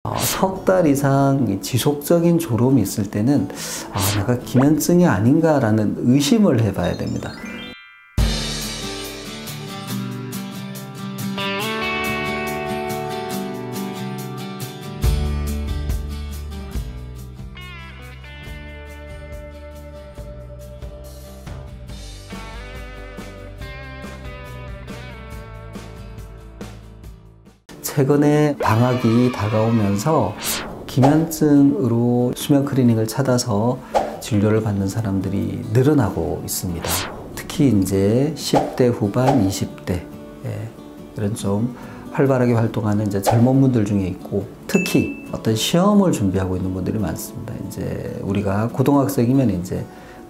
석 달 이상 지속적인 졸음이 있을 때는 내가 기면증이 아닌가라는 의심을 해봐야 됩니다. 최근에 방학이 다가오면서 기면증으로 수면 클리닉을 찾아서 진료를 받는 사람들이 늘어나고 있습니다. 특히 이제 10대 후반, 20대 이런 좀 활발하게 활동하는 이제 젊은 분들 중에 있고, 특히 어떤 시험을 준비하고 있는 분들이 많습니다. 이제 우리가 고등학생이면 이제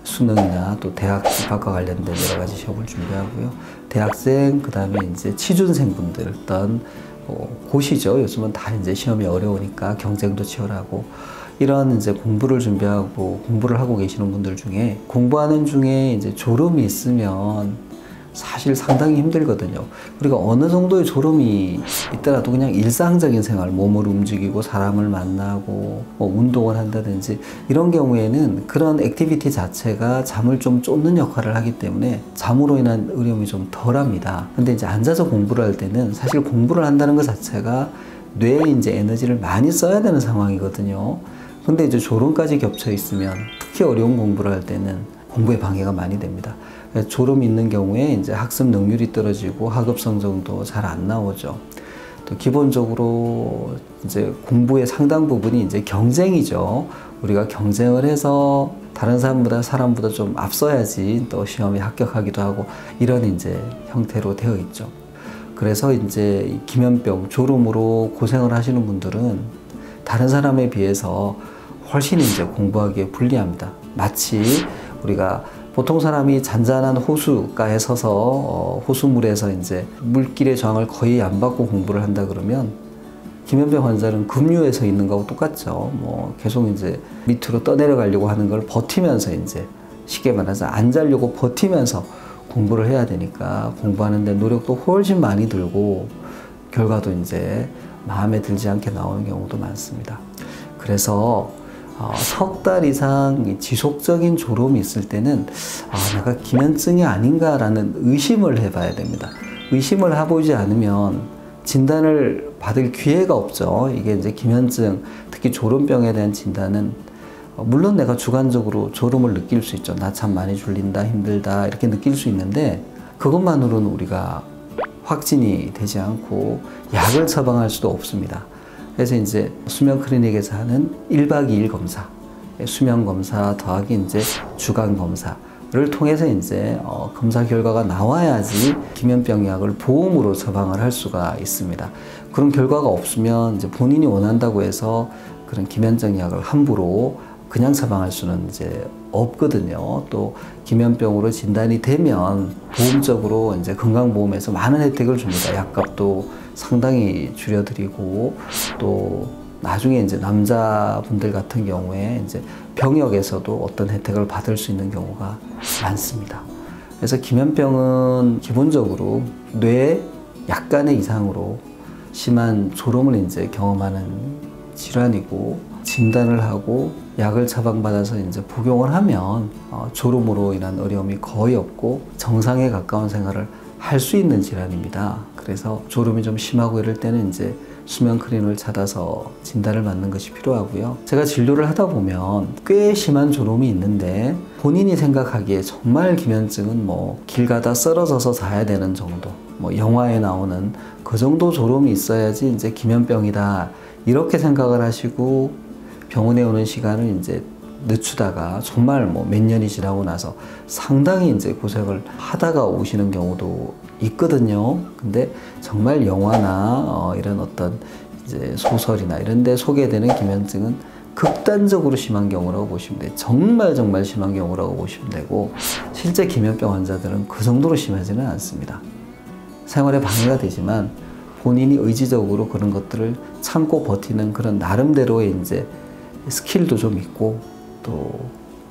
수능이나 또 대학 입학과 관련된 여러 가지 시험을 준비하고요. 대학생, 그 다음에 이제 취준생 분들, 어떤 고시죠. 요즘은 다 이제 시험이 어려우니까 경쟁도 치열하고, 이런 이제 공부를 준비하고 공부를 하고 계시는 분들 중에 공부하는 중에 이제 졸음이 있으면 사실 상당히 힘들거든요. 우리가 어느 정도의 졸음이 있더라도 그냥 일상적인 생활, 몸을 움직이고 사람을 만나고 운동을 한다든지 이런 경우에는 그런 액티비티 자체가 잠을 좀 쫓는 역할을 하기 때문에 잠으로 인한 어려움이 좀 덜합니다. 근데 이제 앉아서 공부를 할 때는 사실 공부를 한다는 것 자체가 뇌에 이제 에너지를 많이 써야 되는 상황이거든요. 근데 이제 졸음까지 겹쳐 있으면 특히 어려운 공부를 할 때는 공부에 방해가 많이 됩니다. 졸음이 있는 경우에 이제 학습 능률이 떨어지고 학업 성적도 잘 안 나오죠. 또 기본적으로 이제 공부의 상당 부분이 이제 경쟁이죠. 우리가 경쟁을 해서 다른 사람보다 좀 앞서야지 또 시험에 합격하기도 하고, 이런 이제 형태로 되어 있죠. 그래서 이제 기면병, 졸음으로 고생을 하시는 분들은 다른 사람에 비해서 훨씬 이제 공부하기에 불리합니다. 마치 우리가 보통 사람이 잔잔한 호수가에 서서 호수물에서 이제 물길의 저항을 거의 안 받고 공부를 한다 그러면, 기면병 환자는 급류에서 있는 거하고 똑같죠. 계속 이제 밑으로 떠내려가려고 하는 걸 버티면서, 이제 쉽게 말해서 안 자려고 버티면서 공부를 해야 되니까 공부하는데 노력도 훨씬 많이 들고 결과도 이제 마음에 들지 않게 나오는 경우도 많습니다. 그래서 석 달 이상 지속적인 졸음이 있을 때는 내가 기면증이 아닌가라는 의심을 해봐야 됩니다. 의심을 해보지 않으면 진단을 받을 기회가 없죠. 이게 이제 기면증, 특히 졸음병에 대한 진단은 물론 내가 주관적으로 졸음을 느낄 수 있죠. 나 참 많이 졸린다, 힘들다 이렇게 느낄 수 있는데, 그것만으로는 우리가 확진이 되지 않고 약을 처방할 수도 없습니다. 그래서 이제 수면 클리닉에서 하는 1박 2일 검사, 수면 검사 더하기 이제 주간 검사를 통해서 이제 검사 결과가 나와야지 기면병 약을 보험으로 처방을 할 수가 있습니다. 그런 결과가 없으면 이제 본인이 원한다고 해서 그런 기면증 약을 함부로 그냥 처방할 수는 이제 없거든요. 또 기면병으로 진단이 되면 보험적으로 이제 건강보험에서 많은 혜택을 줍니다. 약값도 상당히 줄여드리고, 또 나중에 이제 남자분들 같은 경우에 이제 병역에서도 어떤 혜택을 받을 수 있는 경우가 많습니다. 그래서 기면병은 기본적으로 뇌에 약간의 이상으로 심한 졸음을 이제 경험하는 질환이고, 진단을 하고 약을 처방받아서 이제 복용을 하면 졸음으로 인한 어려움이 거의 없고 정상에 가까운 생활을 할 수 있는 질환입니다. 그래서 졸음이 좀 심하고 이럴 때는 이제 수면 클리닉을 찾아서 진단을 받는 것이 필요하고요. 제가 진료를 하다 보면 꽤 심한 졸음이 있는데 본인이 생각하기에 정말 기면증은 길 가다 쓰러져서 자야 되는 정도, 영화에 나오는 그 정도 졸음이 있어야지 이제 기면병이다 이렇게 생각을 하시고 병원에 오는 시간을 이제 늦추다가 정말 몇 년이 지나고 나서 상당히 이제 고생을 하다가 오시는 경우도 있거든요. 근데 정말 영화나 이런 어떤 이제 소설이나 이런 데 소개되는 기면증은 극단적으로 심한 경우라고 보시면 돼요. 정말 심한 경우라고 보시면 되고, 실제 기면병 환자들은 그 정도로 심하지는 않습니다. 생활에 방해가 되지만 본인이 의지적으로 그런 것들을 참고 버티는 그런 나름대로의 이제 스킬도 좀 있고 또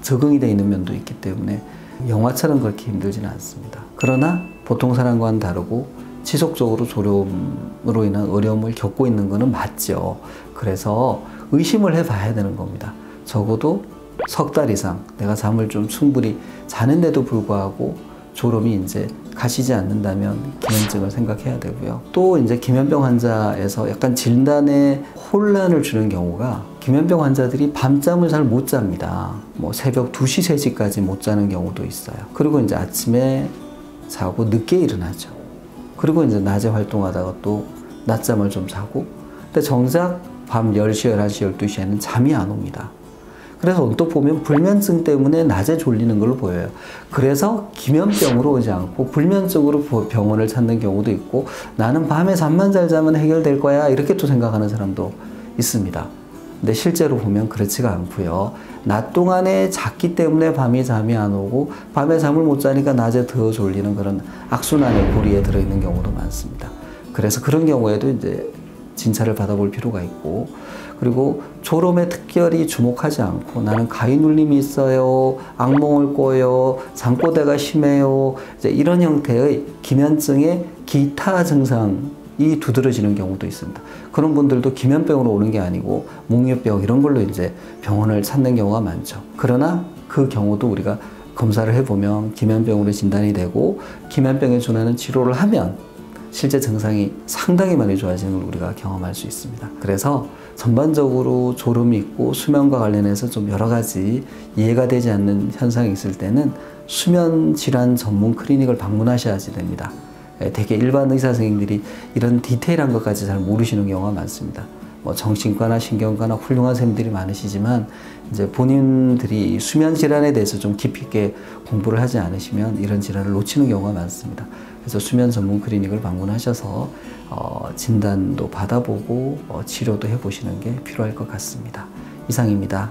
적응이 되어 있는 면도 있기 때문에 영화처럼 그렇게 힘들지는 않습니다. 그러나 보통 사람과는 다르고 지속적으로 졸음으로 인한 어려움을 겪고 있는 것은 맞죠. 그래서 의심을 해봐야 되는 겁니다. 적어도 석 달 이상 내가 잠을 좀 충분히 자는데도 불구하고 졸음이 이제 가시지 않는다면 기면증을 생각해야 되고요. 또 이제 기면병 환자에서 약간 진단에 혼란을 주는 경우가 기면병 환자들이 밤잠을 잘 못 잡니다. 뭐 새벽 2시, 3시까지 못 자는 경우도 있어요. 그리고 이제 아침에 자고 늦게 일어나죠. 그리고 이제 낮에 활동하다가 또 낮잠을 좀 자고, 근데 정작 밤 10시, 11시, 12시에는 잠이 안 옵니다. 그래서 언뜻 보면 불면증 때문에 낮에 졸리는 걸로 보여요. 그래서 기면병으로 오지 않고 불면증으로 병원을 찾는 경우도 있고, 나는 밤에 잠만 잘 자면 해결될 거야 이렇게 또 생각하는 사람도 있습니다. 근데 실제로 보면 그렇지가 않고요. 낮 동안에 잤기 때문에 밤이 잠이 안 오고 밤에 잠을 못 자니까 낮에 더 졸리는 그런 악순환의 고리에 들어있는 경우도 많습니다. 그래서 그런 경우에도 이제 진찰을 받아볼 필요가 있고, 그리고 졸음에 특별히 주목하지 않고 나는 가위 눌림이 있어요, 악몽을 꿔요, 잠꼬대가 심해요, 이제 이런 형태의 기면증의 기타 증상이 두드러지는 경우도 있습니다. 그런 분들도 기면병으로 오는 게 아니고 몽유병 이런 걸로 이제 병원을 찾는 경우가 많죠. 그러나 그 경우도 우리가 검사를 해보면 기면병으로 진단이 되고 기면병에 준하는 치료를 하면 실제 증상이 상당히 많이 좋아지는 걸 우리가 경험할 수 있습니다. 그래서 전반적으로 졸음이 있고 수면과 관련해서 좀 여러 가지 이해가 되지 않는 현상이 있을 때는 수면 질환 전문 클리닉을 방문하셔야지 됩니다. 되게 일반 의사 선생님들이 이런 디테일한 것까지 잘 모르시는 경우가 많습니다. 뭐 정신과나 신경과나 훌륭한 선생님들이 많으시지만 이제 본인들이 수면 질환에 대해서 좀 깊이 있게 공부를 하지 않으시면 이런 질환을 놓치는 경우가 많습니다. 그래서 수면 전문 클리닉을 방문하셔서 진단도 받아보고 치료도 해보시는 게 필요할 것 같습니다. 이상입니다.